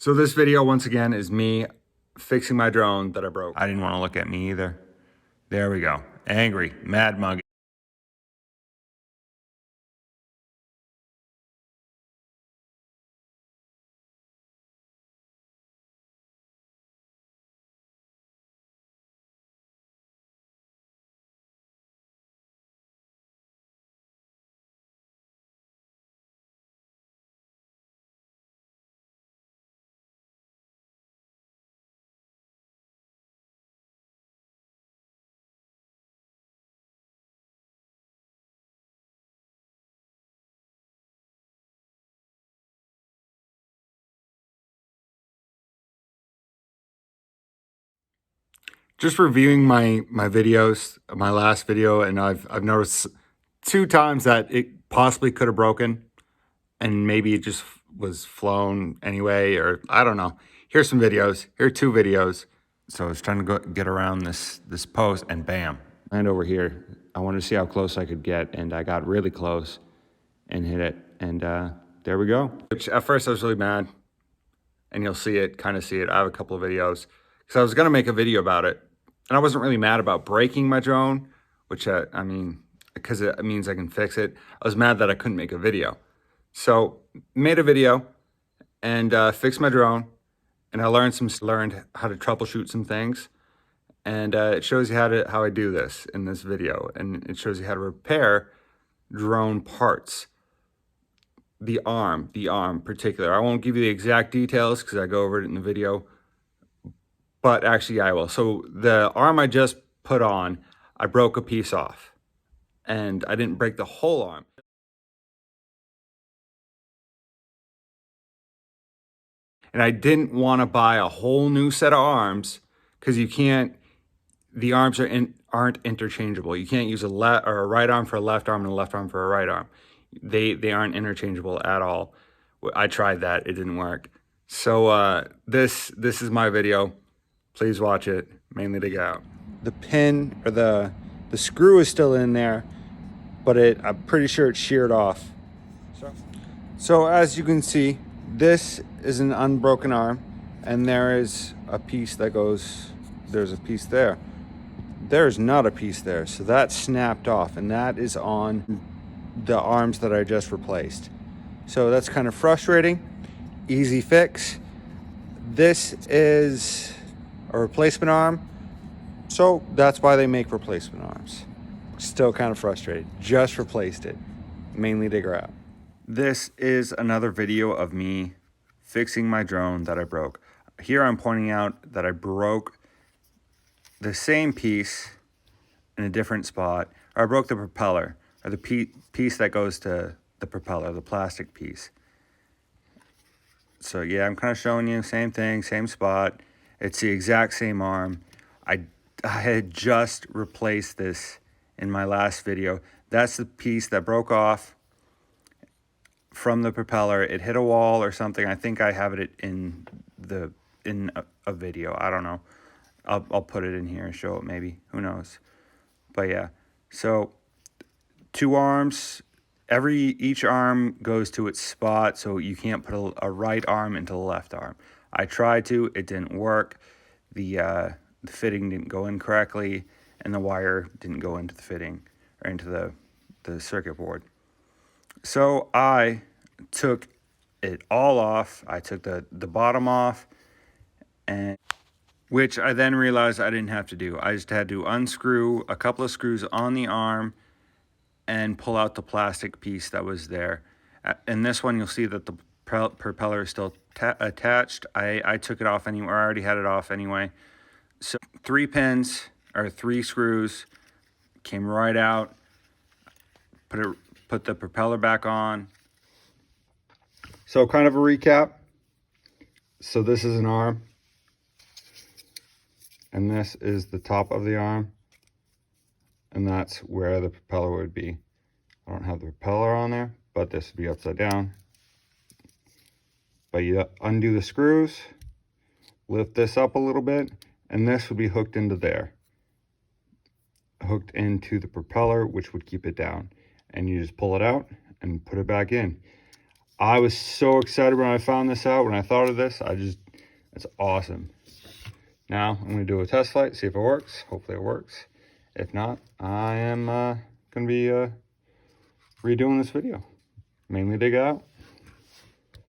So this video, once again, is me fixing my drone that I broke. I didn't want to look at me either. There we go. Angry, mad mug. Just reviewing my videos, my last video, and I've noticed 2 times that it possibly could have broken, and maybe it just was flown anyway, or I don't know. Here's some videos. Here are 2 videos. So I was trying to get around this post, and bam, land over here. I wanted to see how close I could get, and I got really close and hit it, and there we go. Which at first I was really mad, and you'll see it, kind of see it. I have a couple of videos because I was gonna make a video about it. And I wasn't really mad about breaking my drone, which I mean, because it means I can fix it. I was mad that I couldn't make a video. So made a video and fixed my drone. And I learned how to troubleshoot some things. And it shows you how I do this in this video. And it shows you how to repair drone parts. The arm particular. I won't give you the exact details because I go over it in the video. But actually, I will. So the arm I just put on, I broke a piece off. And I didn't break the whole arm. And I didn't want to buy a whole new set of arms because you can't, the arms aren't interchangeable. You can't use a right arm for a left arm and a left arm for a right arm. They aren't interchangeable at all. I tried that, it didn't work. So this is my video. Please watch it, mainly to get out. The pin or the screw is still in there, but I'm pretty sure it's sheared off. So as you can see, this is an unbroken arm, and there is a piece that goes, there's a piece there. There's not a piece there, so that snapped off, and that is on the arms that I just replaced. So that's kind of frustrating. Easy fix. This is a replacement arm, so that's why they make replacement arms. Still kind of frustrated. Just replaced it, mainly to grab. This is another video of me fixing my drone that I broke. Here I'm pointing out that I broke the same piece in a different spot, or I broke the propeller, or the piece that goes to the propeller, the plastic piece. So yeah, I'm kind of showing you, same thing, same spot. It's the exact same arm. I had just replaced this in my last video. That's the piece that broke off from the propeller. It hit a wall or something. I think I have it in a video. I don't know. I'll put it in here and show it maybe. Who knows? But yeah. So 2 arms. Each arm goes to its spot, so you can't put a right arm into the left arm. I tried to, it didn't work. The fitting didn't go in correctly, and the wire didn't go into the fitting or into the circuit board. So I took it all off. I took the bottom off, and which I then realized I didn't have to do. I just had to unscrew a couple of screws on the arm and pull out the plastic piece that was there. In this one, you'll see that the propeller is still attached. I took it off anyway. I already had it off anyway. So 3 pins or 3 screws came right out. Put the propeller back on. So kind of a recap. So this is an arm, and this is the top of the arm, and that's where the propeller would be. I don't have the propeller on there, but this would be upside down. But you undo the screws, lift this up a little bit, and this would be hooked into there. Hooked into the propeller, which would keep it down. And you just pull it out and put it back in. I was so excited when I found this out, when I thought of this. It's awesome. Now I'm going to do a test flight, see if it works. Hopefully it works. If not, I am going to be redoing this video. Mainly dig out.